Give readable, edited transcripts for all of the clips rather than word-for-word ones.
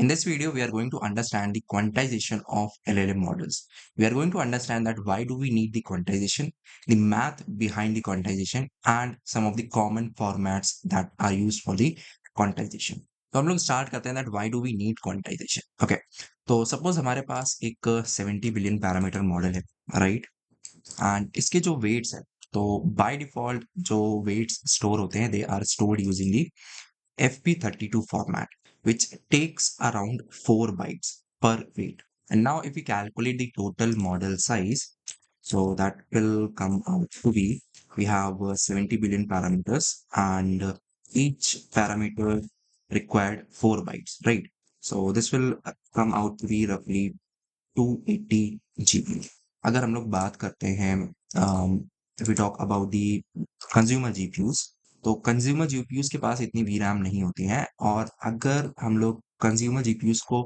In this video, we are going to understand the quantization of LLM models. We are going to understand that why do we need the quantization, the math behind the quantization, and some of the common formats that are used for the quantization. तो हम लोग start करते हैं that why do we need quantization okay तो suppose हमारे पास एक 70 billion parameter model है राइट एंड इसके जो वेट्स है तो बाय डिफॉल्ट जो वेट्स स्टोर होते हैं they are stored using the FP32 format, which takes around 4 bytes per weight. And now if we calculate the total model size, so that will come out to be, we have 70 billion parameters and each parameter required 4 bytes, right? So this will come out to be roughly 280 GB. अगर हम लोग बात करते हैं if we talk about the consumer GPUs, तो consumer GPUs के पास इतनी वीरैम नहीं होती है और अगर हम लोग कंज्यूमर जीपीयूज को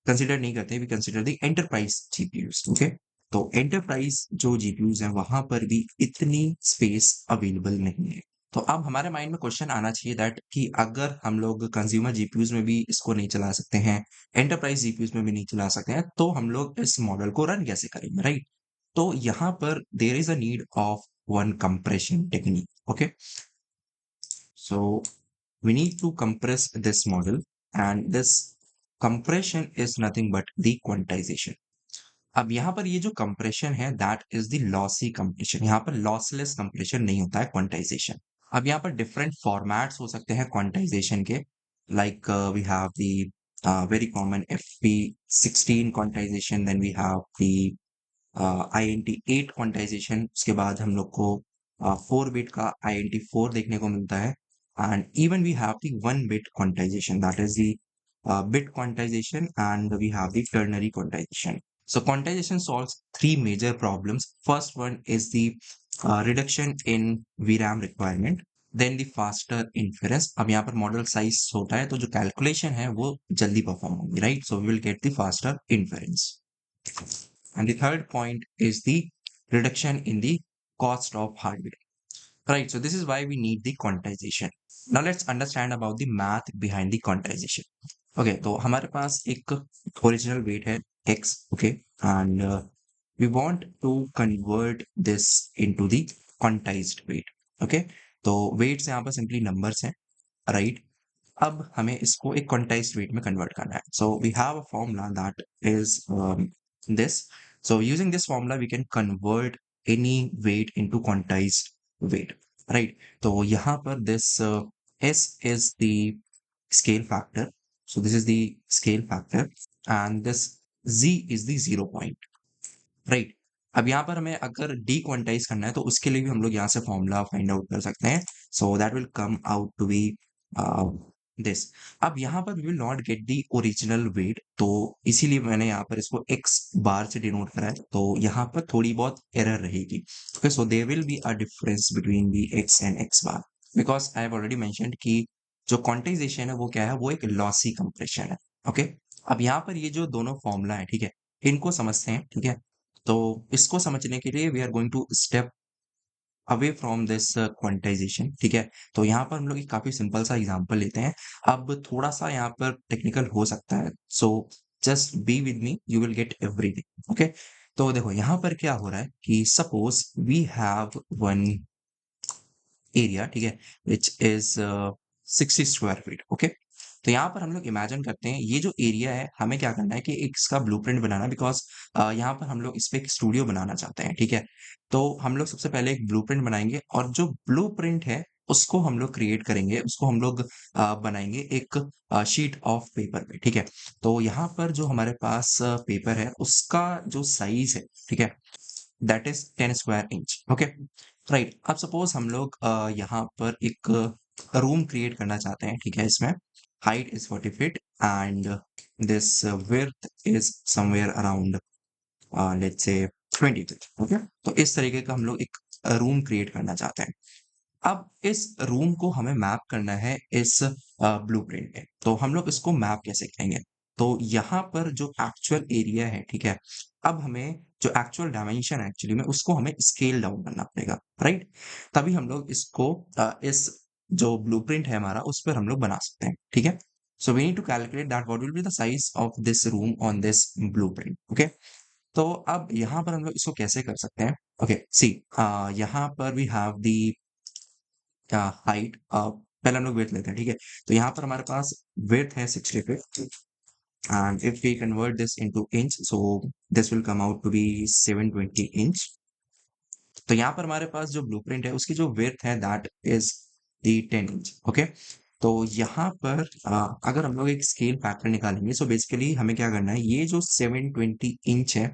कंसिडर नहीं करते we consider the enterprise GPUs okay तो एंटरप्राइज जो जीपीयूज हैं वहां पर भी इतनी स्पेस अवेलेबल नहीं है तो अब हमारे माइंड में क्वेश्चन आना चाहिए दैट कि अगर हम लोग कंज्यूमर जीपीयूज में भी इसको नहीं चला सकते हैं एंटरप्राइज जीपीयूज में भी नहीं चला सकते हैं तो हम लोग इस मॉडल को रन कैसे करेंगे राइट तो यहाँ पर there is a need of one compression technique okay So we need to compress this model and this compression is nothing but the quantization. अब यहाँ पर ये जो compression है that is the lossy compression. यहाँ पर lossless compression नहीं होता है quantization. अब यहाँ पर different formats हो सकते हैं quantization के like we have the very common FP16 quantization, then we have the INT8 quantization, उसके बाद हम लोग को 4 bit का INT4 देखने को मिलता है and even we have the 1 bit quantization, that is the bit quantization, and we have the ternary quantization. So quantization solves three major problems. First one is the reduction in VRAM requirement, then the faster inference. अब यहाँ पर model size छोटा है तो जो calculation है वो जल्दी परफॉर्म होगी right so we will get the faster inference and the third point is the reduction in the cost of hardware. Right, so this is why we need the quantization. Now let's understand about the math behind the quantization. Okay, तो हमारे पास एक original weight है x, okay, and we want to convert this into the quantized weight. Okay, तो weights यहाँ पर simply numbers हैं, right? अब हमें इसको एक quantized weight में convert करना है. So we have a formula that is this. So using this formula, we can convert any weight into quantized weight, right? तो यहाँ पर this S is the scale factor. So this is the scale factor and this Z is the 0 point, right? अब यहाँ पर हमें अगर dequantize करना है तो उसके लिए भी हम लोग यहाँ से फॉर्मूला फाइंड आउट कर सकते हैं. So that will come out to be this. अब यहाँ पर we will not get the original weight तो इसीलिए मैंने यहाँ पर इसको x बार से डिनोट करा है तो यहाँ पर थोड़ी बहुत एरर रहेगी okay so there will be a difference between the x and x bar because I have already mentioned कि जो क्वांटाइजेशन है वो क्या है वो एक लॉसी कंप्रेशन है ओके अब यहाँ पर ये जो दोनों फॉर्मूला है ठीक है इनको समझते हैं ठीक है तो इसको समझने के लिए we are going to step away from this quantization ठीक है तो यहाँ पर हम लोग एक काफी सिंपल सा एग्जांपल लेते हैं अब थोड़ा सा यहाँ पर टेक्निकल हो सकता है so just be with me you will get everything okay तो देखो यहाँ पर क्या हो रहा है कि suppose we have one area ठीक है which is 60 square feet okay तो यहाँ पर हम लोग इमेजिन करते हैं ये जो एरिया है हमें क्या करना है कि एक इसका ब्लूप्रिंट बनाना बिकॉज यहाँ पर हम लोग इस पे एक स्टूडियो बनाना चाहते हैं ठीक है तो हम लोग सबसे पहले एक ब्लूप्रिंट बनाएंगे और जो ब्लूप्रिंट है उसको हम लोग क्रिएट करेंगे उसको हम लोग बनाएंगे एक शीट ऑफ पेपर पे ठीक है तो यहाँ पर जो हमारे पास पेपर है उसका जो साइज है ठीक है that is 10 square inch okay right अब सपोज हम लोग यहाँ पर एक रूम क्रिएट करना चाहते हैं ठीक है इसमें height is 40 feet and this width is somewhere around let's say 20 feet okay तो इस तरीके का हम लोग एक रूम क्रिएट करना चाहते हैं अब इस रूम को हमें मैप करना है इस ब्लूप्रिंट में तो हम लोग इसको मैप कैसे करेंगे तो यहाँ पर जो एक्चुअल एरिया है ठीक है अब हमें जो एक्चुअल डायमेंशन है एक्चुअली में उसको हमें स्केल डाउन करना पड़ेगा राइट तभी हम लोग इसको इस जो ब्लूप्रिंट है हमारा उस पर हम लोग बना सकते हैं ठीक है So we need to calculate that what will be the size of this room on this blueprint. Okay. तो अब यहाँ पर हम लोग इसको कैसे कर सकते हैं? ओके, सी यहाँ पर वी हैव दी हाइट, पहले हम लोग विड्थ लेते हैं, ठीक है? तो यहाँ पर हमारे पास विड्थ है 60 feet, and if we convert this into inch, so this will come out to be 720 inch. तो यहाँ पर हमारे पास जो ब्लूप्रिंट है उसकी जो विड्थ है that is the 10 inch. Okay, तो यहाँ पर अगर हम लोग एक स्केल फैक्टर निकालेंगे, सो बेसिकली हमें क्या करना है, ये जो 720 इंच है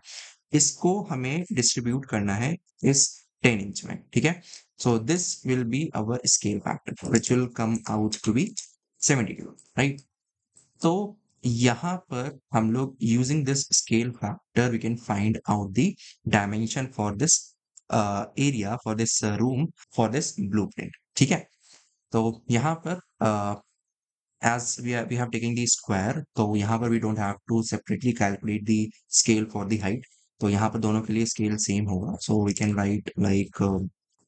इसको हमें डिस्ट्रीब्यूट करना है इस 10 इंच में, ठीक है? So this will be our scale factor which will come out to be 72, right? तो यहाँ पर हम लोग using this scale factor we can find out the dimension for this area, for this room, for this blueprint, ठीक है? तो यहाँ पर as we have taken the square, तो यहाँ पर we don't have to separately calculate the scale for the height. तो यहाँ पर दोनों के लिए स्केल सेम होगा, so we can write like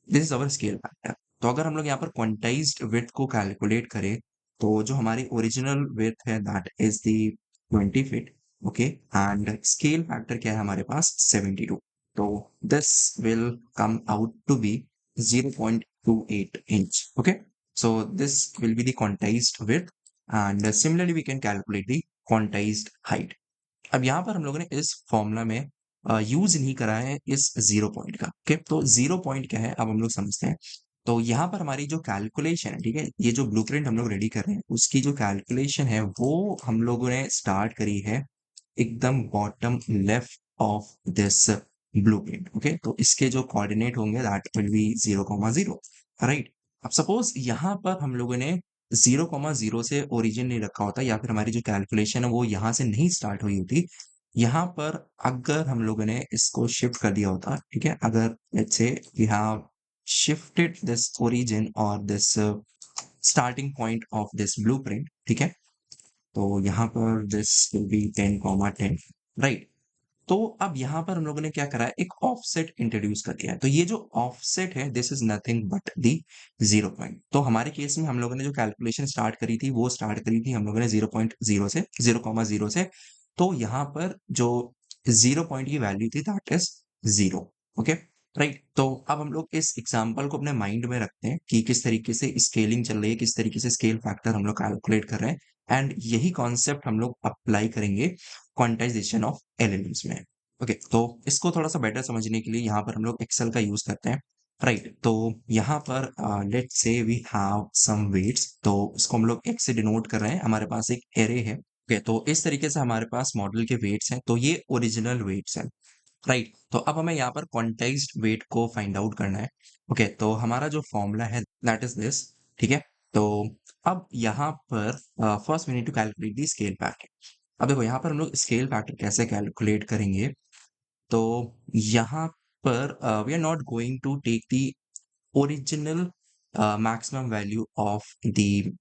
this is our scale factor. तो अगर हम लोग यहाँ पर क्वांटाइज्ड विड्थ को कैलकुलेट करें, तो जो हमारी ओरिजिनल विड्थ है that is the 20 feet, okay, and scale factor क्या है हमारे पास 72. तो this will come out to be 0.28 inch, okay. So this will be the quantized width, and similarly we can calculate the quantized height. अब यहाँ पर हम लोगों ने इस फॉर्मूला में यूज नहीं करा है इस 0 पॉइंट का, ओके? तो 0 पॉइंट क्या है अब हम लोग समझते हैं। तो यहाँ पर हमारी जो कैलकुलेशन है, ठीक है, ये जो ब्लूप्रिंट हम लोग रेडी कर रहे हैं उसकी जो कैलकुलेशन है वो हम लोगों ने स्टार्ट करी है एकदम bottom left of this blueprint, okay? तो इसके जो कोऑर्डिनेट होंगे दैट विल बी 0,0, राइट? अब सपोज यहाँ पर हम लोगों ने 0,0 से ओरिजिन नहीं रखा होता, या फिर हमारी जो कैलकुलेशन है वो यहाँ से नहीं स्टार्ट हुई होती, यहाँ पर अगर हम लोगों ने इसको शिफ्ट कर दिया होता, ठीक है, अगर let's say we have shifted this origin और this starting point of this blueprint, ठीक है, तो यहाँ पर दिस विल बी 10,10, राइट? तो अब यहाँ पर हम लोगों ने क्या करा है, एक ऑफसेट इंट्रोड्यूस कर दिया है। तो ये जो ऑफसेट है this is nothing but the 0 point. तो हमारे केस में हम लोगों ने जो कैलकुलेशन स्टार्ट करी थी वो स्टार्ट करी थी हम लोगों ने 0.0 से, 0,0 से। तो यहाँ पर जो 0 पॉइंट की वैल्यू थी दैट इज 0, ओके, राइट? तो अब हम लोग इस एग्जाम्पल को अपने माइंड में रखते हैं कि किस तरीके से स्केलिंग चल रही है, किस तरीके से स्केल फैक्टर हम लोग कैलकुलेट कर रहे हैं, एंड यही कॉन्सेप्ट हम लोग अप्लाई करेंगे क्वांटाइजेशन ऑफ एलिमेंट्स में। ओके, तो इसको थोड़ा सा बेटर समझने के लिए यहाँ पर हम लोग एक्सेल का यूज करते हैं, राइट? तो यहाँ पर let's say we have some weights, तो इसको हम लोग एक्स से डिनोट कर रहे हैं, हमारे पास एक एरे है, ओके? तो इस तरीके से हमारे पास मॉडल के वेट्स हैं, तो ये ओरिजिनल वेट्स हैं, राइट? तो अब हमें यहाँ पर क्वांटाइज्ड वेट को फाइंड आउट करना है, ओके? तो हमारा जो फॉर्मूला है दैट इज दिस, ठीक है? तो अब यहाँ पर first we need to calculate the scale factor. अब देखो यहाँ पर हम लोग स्केल फैक्टर कैसे कैलकुलेट करेंगे, तो यहाँ पर we are not going to take the original maximum value of the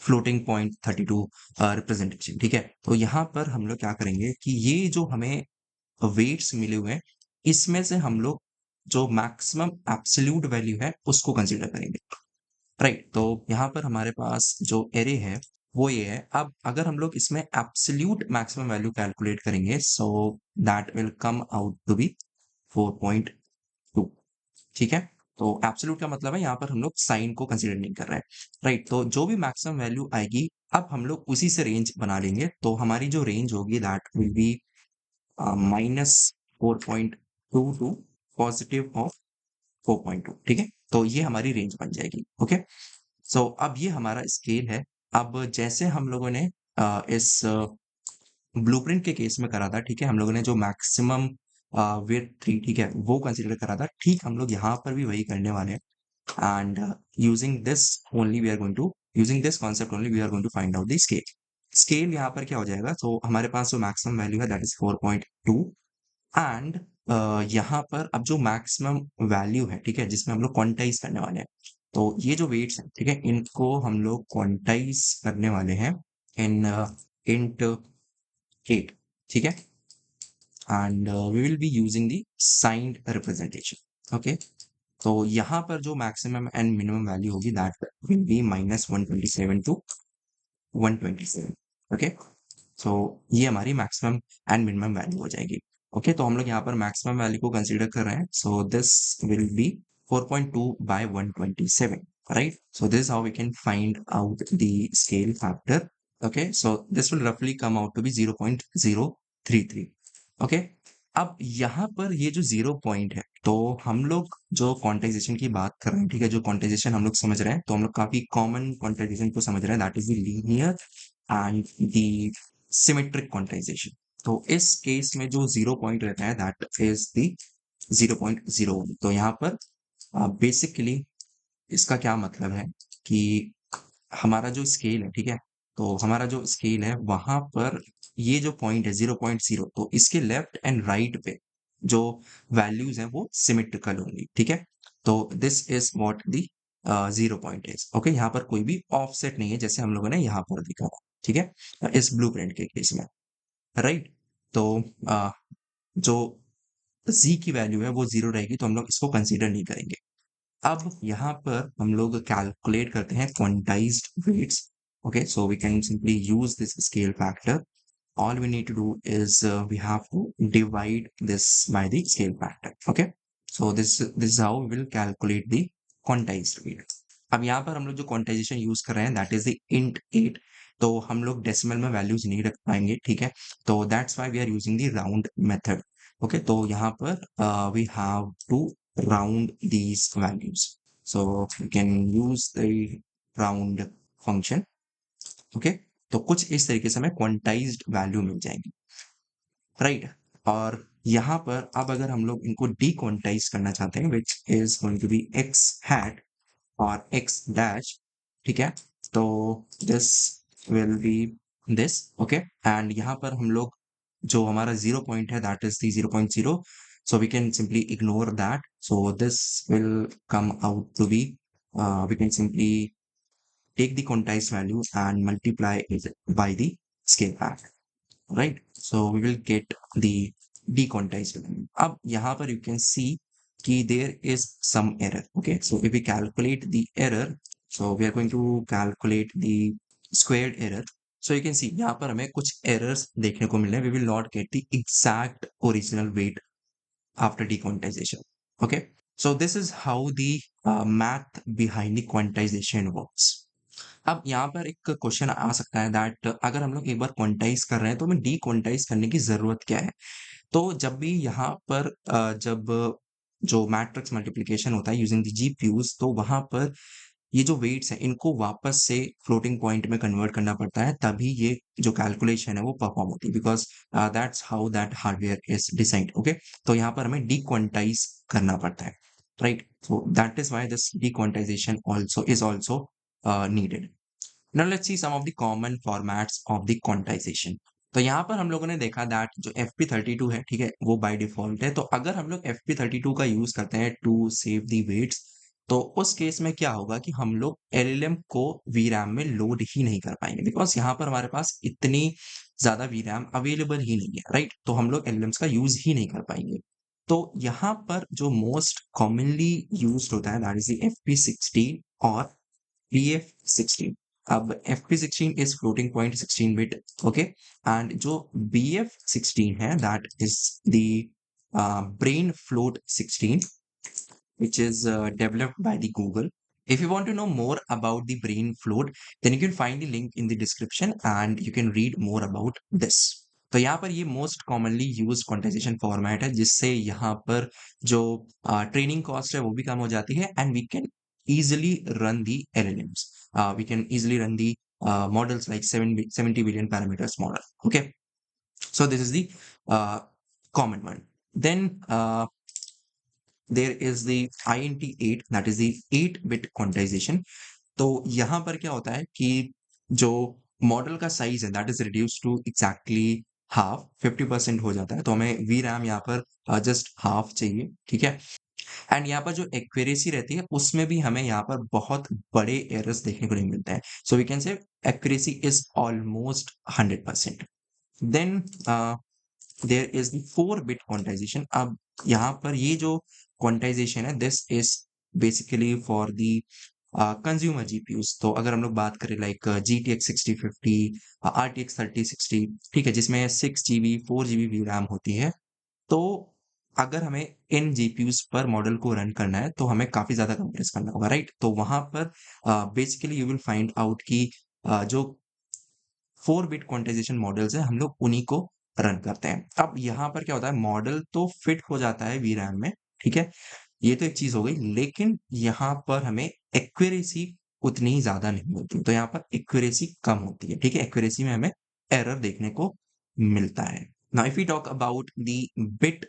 floating point 32 representation, ठीक है? तो यहाँ पर हम लोग क्या करेंगे कि ये जो हमें वेट्स मिले हुए हैं इसमें से हम लोग जो मैक्सिमम एब्सोल्यूट वैल्यू है उसको कंसीडर करेंगे, राइट? तो यहाँ पर हमारे पास जो एरे है वो ये है। अब अगर हम लोग इसमें एब्सोल्यूट मैक्सिमम वैल्यू कैलकुलेट करेंगे, so that will come out to be 4.2, ठीक है? तो एब्सोल्यूट का मतलब है यहाँ पर हम लोग साइन को कंसीडर नहीं कर रहे हैं, राइट? तो जो भी मैक्सिमम वैल्यू आएगी अब हम लोग उसी से रेंज बना लेंगे, तो हमारी जो रेंज होगी that will be -4.2 to positive of 4.2, ठीक है? तो ये हमारी रेंज बन जाएगी, ओके? सो अब ये हमारा स्केल है। अब जैसे हम लोगों ने इस ब्लूप्रिंट के केस में करा था, ठीक है, हम लोगों ने जो मैक्सिमम विड्थ थी, ठीक है, वो कंसीडर करा था, ठीक हम लोग यहाँ पर भी वही करने वाले हैं, and using this only we are going to, using this concept only we are going to find out the scale. Scale यहाँ पर क्या हो जाएगा, तो हमारे पास जो मैक्सिमम वैल्यू है दैट इज 4.2, एंड यहाँ पर अब जो मैक्सिमम वैल्यू है, ठीक है, जिसमें हम लोग क्वांटाइज करने वाले हैं, तो ये जो वेट्स हैं, ठीक है, इनको हम लोग क्वांटाइज करने वाले हैं इन इंट 8, ठीक है, and we will be using the signed representation, okay? तो यहाँ पर जो मैक्सिमम एंड मिनिमम वैल्यू होगी that will be -127 to 127. Okay, so ये हमारी मैक्सिमम एंड मिनिमम वैल्यू हो जाएगी। ओके, तो हम लोग यहाँ पर मैक्सिमम वैल्यू को कंसीडर कर रहे हैं, सो this will be 4.2 by 127, right? So this is how we can find out the scale factor. Okay, so this will roughly come out to be 0.033. Okay, अब यहाँ पर ये जो 0 पॉइंट है, तो हम लोग जो क्वांटाइजेशन की बात कर रहे हैं, ठीक है, जो क्वांटाइजेशन हम लोग समझ रहे हैं, तो हम लोग काफी कॉमन क्वांटाइजेशन को समझ रहे हैं, that is the linear and the symmetric quantization. तो इस केस में जो 0 पॉइंट रहता है दैट इज द 0.01। तो यहाँ पर बेसिकली इसका क्या मतलब है कि हमारा जो स्केल है, ठीक है, तो हमारा जो स्केल है वहां पर ये जो पॉइंट है 0.0, तो इसके लेफ्ट एंड राइट पे जो वैल्यूज हैं वो सिमेट्रिकल होंगी, ठीक है। तो this is what the 0 point is. Okay, यहाँ पर कोई भी ऑफसेट नहीं है जैसे हम लोगों ने यहाँ पर दिखा, ठीक है, इस ब्लूप्रिंट के केस में, राइट। तो जो z की वैल्यू है वो 0 रहेगी, तो हम लोग इसको कंसीडर नहीं करेंगे। अब यहाँ पर हम लोग कैलकुलेट करते हैं quantized weights. Okay, so we can simply use this scale factor. All we need to do is we have to divide this by the scale factor. Okay, so this is how we will calculate the quantized weight. अब यहाँ पर हम लोग जो quantization use कर रहे हैं that is the int 8, तो हम लोग डेसिमल में वैल्यूज नहीं रख पाएंगे, ठीक है, तो that's why we are using the round method. Okay, तो यहाँ पर we have to round these values. So you can use the round function. Okay, तो कुछ इस तरीके से हमें क्वांटाइज्ड वैल्यू मिल जाएगी, राइट। और यहाँ पर अब अगर हम लोग इनको डीक्वांटाइज करना चाहते हैं which is going to be x hat और एक्स डैश, ठीक है, तो this will be this. Okay, and यहाँ पर हम लोग जो हमारा 0 पॉइंट है that is the 0.0, so we can simply ignore that, so this will come out to be we can simply take the quantized value and multiply it by the scale factor, right? So we will get the dequantized value. अब यहाँ पर you can see कि there is some error. Okay, so if we calculate the error, so we are going to calculate the squared error. So you can see यहाँ पर हमें कुछ errors देखने को मिल रहे हैं. We will not get the exact original weight after dequantization. Okay, so this is how the math behind the quantization works. अब यहाँ पर एक क्वेश्चन आ सकता है दैट अगर हम लोग एक बार क्वांटाइज कर रहे हैं तो हमें डी क्वांटाइज करने की जरूरत क्या है। तो जब भी यहाँ पर जब जो मैट्रिक्स मल्टीप्लिकेशन होता है यूजिंग द जीपीयूज, तो वहां पर ये जो वेट्स हैं इनको वापस से फ्लोटिंग पॉइंट में कन्वर्ट करना पड़ता है, तभी ये जो कैलकुलेशन है वो परफॉर्म होती है, because that's how that hardware is designed. Okay, तो यहाँ पर हमें डीक्वांटाइज करना पड़ता है, right. So that is why this dequantization also is also needed. Now let's see some of the common formats of the quantization. तो यहाँ पर हम लोगों ने देखा दैट जो FP32 है, ठीक है, वो बाय डिफॉल्ट है। तो अगर हम लोग FP32 का यूज करते हैं टू सेव दी वेट्स, तो उस केस में क्या होगा कि हम लोग LLM को VRAM में लोड ही नहीं कर पाएंगे, बिकॉज यहाँ पर हमारे पास इतनी ज्यादा VRAM अवेलेबल ही नहीं है, राइट। तो हम लोग LLMs का यूज ही नहीं कर पाएंगे। तो यहाँ पर जो मोस्ट कॉमनली यूज होता है दैट इज FP16 और BF16. अब FP16 is floating point 16 bit, okay, and जो BF16 है that is the brain float 16, which is developed by the Google. If you want to know more about the brain float, then you can find the link in the description and you can read more about this. तो यहाँ पर ये most commonly use quantization format है, जिससे यहाँ पर जो training cost है वो भी कम हो जाती है and we can easily run the LLMs. We can easily run the models like 70 billion parameters model. Okay, so this is the uh, common one. Then there is the INT8, that is the 8-bit quantization. तो यहाँ पर क्या होता है कि जो model का size है that is reduce to exactly half, 50% हो जाता है, तो हमें वी रैम यहाँ पर जस्ट हाफ चाहिए, ठीक है। एंड यहाँ पर जो एक्यूरेसी रहती है उसमें भी हमें यहाँ पर बहुत बड़े एरर्स देखने को नहीं मिलते हैं, so we can say accuracy is almost 100%। Then there is the 4-bit quantization. अब यहाँ पर ये जो क्वांटाइजेशन है this is basically for the consumer GPUs. तो अगर हम लोग बात करें लाइक GTX 6050, RTX 3060, ठीक है, जिसमें 6 GB 4 GB वी रैम होती है। तो अगर हमें इन जीपीयूज पर मॉडल को रन करना है तो हमें काफी ज्यादा कंप्रेस करना होगा, राइट। तो वहां पर basically you will find out कि जो 4 बिट क्वांटाइजेशन मॉडल्स है हम लोग उन्हीं को रन करते हैं। अब यहाँ पर क्या होता है, मॉडल तो फिट हो जाता है वीरैम में, ठीक है, ये तो एक चीज हो गई, लेकिन यहाँ पर हमें एक्यूरेसी उतनी ही ज्यादा नहीं होती। तो यहाँ पर एक्यूरेसी कम होती है, ठीक है, एक्यूरेसी में हमें एरर देखने को मिलता है। Now if you talk about the bit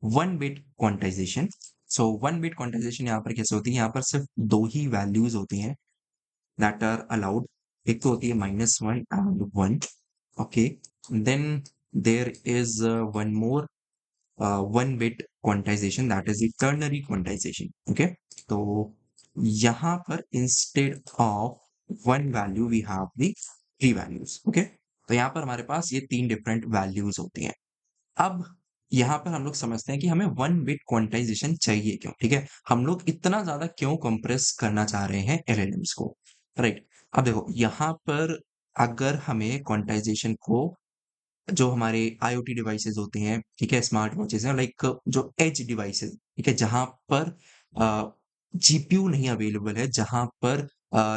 1 bit quantization, so 1 bit quantization यहाँ पर कैसे होती है, यहाँ पर सिर्फ दो ही वैल्यूज होती हैं that are allowed. एक तो होती है -1 and 1. Okay, then there is one more 1 bit quantization, that is the ternary quantization. Okay, तो यहाँ पर instead of one value we have the three values. Okay, तो यहाँ पर हमारे पास ये तीन different values होती हैं। अब यहाँ पर हम लोग समझते हैं कि हमें 1 बिट क्वांटाइजेशन चाहिए क्यों, ठीक है, हम लोग इतना ज्यादा क्यों कंप्रेस करना चाह रहे हैं एलएलएम्स को, राइट। अब देखो यहाँ पर अगर हमें क्वांटाइजेशन को, जो हमारे आईओटी डिवाइसेस होते हैं, ठीक है, स्मार्ट वॉचेस हैं, लाइक जो एज डिवाइसेस, ठीक है, जहां पर जीपीयू नहीं अवेलेबल है, जहां पर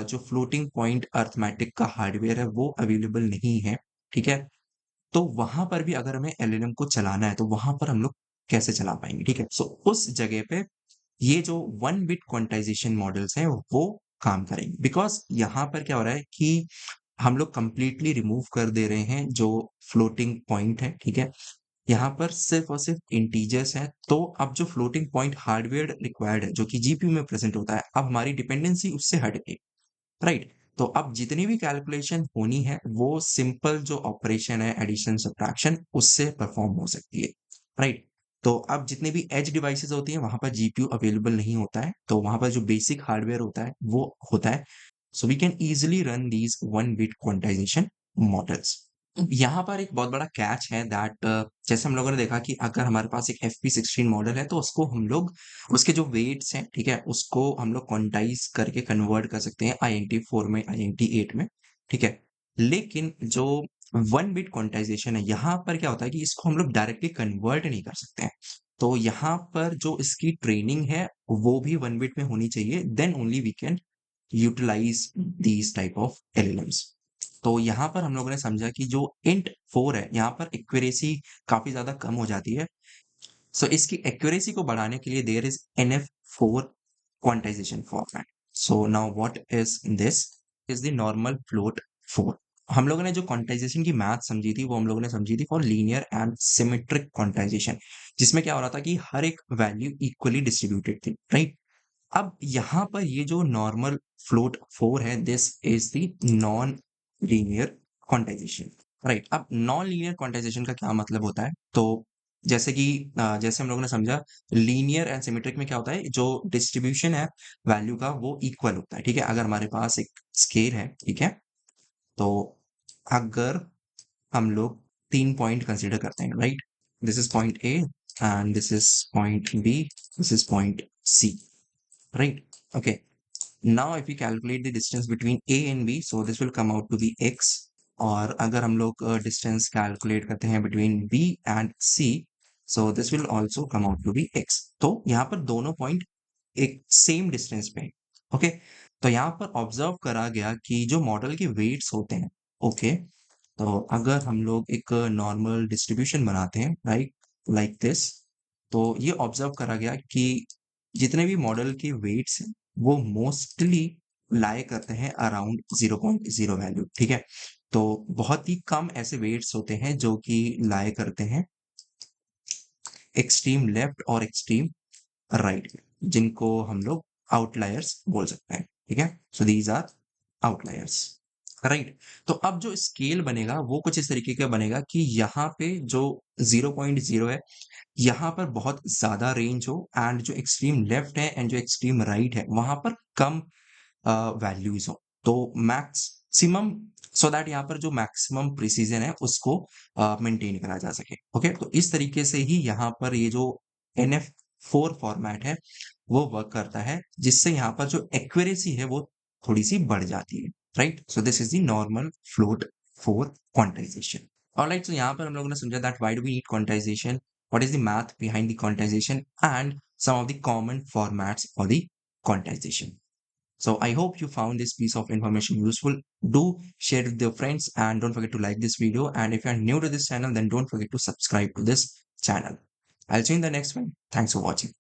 जो फ्लोटिंग पॉइंट अर्थमेटिक का हार्डवेयर है वो अवेलेबल नहीं है, ठीक है, तो वहां पर भी अगर हमें एलएलएम को चलाना है तो वहां पर हम लोग कैसे चला पाएंगे, ठीक है। सो उस जगह पे ये जो 1 बिट क्वांटाइजेशन मॉडल्स हैं वो काम करेंगे, बिकॉज यहाँ पर क्या हो रहा है कि हम लोग कंप्लीटली रिमूव कर दे रहे हैं जो फ्लोटिंग पॉइंट है, ठीक है, यहाँ पर सिर्फ और सिर्फ इंटीजर्स हैं। तो अब जो फ्लोटिंग पॉइंट हार्डवेयर रिक्वायर्ड है जो कि जीपीयू में प्रेजेंट होता है, अब हमारी डिपेंडेंसी उससे हट गई, राइट। तो अब जितनी भी कैलकुलेशन होनी है वो सिंपल जो ऑपरेशन है एडिशन सब्ट्रैक्शन उससे परफॉर्म हो सकती है, राइट। तो अब जितने भी एज डिवाइसेस होती हैं वहां पर जीपीयू अवेलेबल नहीं होता है, तो वहां पर जो बेसिक हार्डवेयर होता है वो होता है। So we can easily run these 1 bit quantization models. यहाँ पर एक बहुत बड़ा कैच है दैट जैसे हम लोगों ने देखा कि अगर हमारे पास एक FP16 मॉडल है तो उसको हम लोग उसके जो वेट्स हैं, ठीक है, उसको हम लोग क्वांटाइज करके कन्वर्ट कर सकते हैं INT4 में, INT8 में, ठीक है। लेकिन जो 1 बिट क्वांटाइजेशन है यहाँ पर क्या होता है कि इसको हम लोग डायरेक्टली कन्वर्ट नहीं कर सकते हैं। तो यहाँ पर जो इसकी ट्रेनिंग है वो भी 1 बिट में होनी चाहिए, then only we can utilize these type of LLMs. तो यहाँ पर हम लोगों ने समझा कि जो इंट 4 है यहाँ पर एक्यूरेसी काफी ज्यादा कम हो जाती है। सो इसकी एक्यूरेसी को बढ़ाने के लिए there is NF4 quantization format. So now what is this, is the normal float 4। हम लोगों ने जो क्वांटाइजेशन की मैथ समझी थी वो हम लोगों ने समझी थी for linear and symmetric quantization, जिसमें क्या हो रहा था कि हर एक वैल्यू इक्वली डिस्ट्रीब्यूटेड थी, राइट। अब यहाँ पर ये जो नॉर्मल फ्लोट 4 है, this is the non linear quantization, right. अब नॉन लीनियर क्वांटाइजेशन का क्या मतलब होता है, तो जैसे कि जैसे हम लोगों ने समझा लीनियर एंड सिमेट्रिक में क्या होता है, जो डिस्ट्रीब्यूशन है वैल्यू का वो इक्वल होता है, ठीक है। अगर हमारे पास एक स्केल है, ठीक है, तो अगर हम लोग 3 पॉइंट कंसिडर करते हैं, right, this is point A and this is point B, this is point C, right? Okay. Now if we calculate the distance between A and B, so this will come out to be x. और अगर हम लोग distance calculate करते हैं between B and C, so this will also come out to be x. तो यहाँ पर दोनों point एक same distance पे, ओके। तो यहाँ पर ऑब्जर्व करा गया कि जो मॉडल के वेट्स होते हैं, ओके, तो अगर हम लोग एक नॉर्मल डिस्ट्रीब्यूशन बनाते हैं, राइट, लाइक दिस, तो ये ऑब्जर्व करा गया कि जितने भी मॉडल के वेट्स हैं वो मोस्टली लाई करते हैं अराउंड 0.0 वैल्यू, ठीक है। तो बहुत ही कम ऐसे वेट्स होते हैं जो कि लाई करते हैं एक्सट्रीम लेफ्ट और एक्सट्रीम राइट, जिनको हम लोग आउटलायर्स बोल सकते हैं, ठीक है। So these are outliers, right. तो अब जो स्केल बनेगा वो कुछ इस तरीके का बनेगा कि यहाँ पे जो 0.0 है यहाँ पर बहुत ज्यादा रेंज हो, एंड जो एक्सट्रीम लेफ्ट है एंड जो एक्सट्रीम राइट है वहां पर कम वैल्यूज हो, तो मैक्सिमम, सो दैट यहाँ पर जो मैक्सिमम प्रिसीजन है उसको मेंटेन करा जा सके, ओके। तो इस तरीके से ही यहाँ पर ये जो NF 4 फॉर्मेट है वो वर्क करता है, जिससे यहाँ पर जो एक्यूरेसी है वो थोड़ी-सी बढ़ जाती है, right? So this is the normal float for quantization. Alright, so यहाँ पर हम लोगों ने समझा that why do we need quantization, what is the math behind the quantization and some of the common formats for the quantization. So I hope you found this piece of information useful. Do share it with your friends and don't forget to like this video. And if you are new to this channel, then don't forget to subscribe to this channel. I'll see you in the next one. Thanks for watching.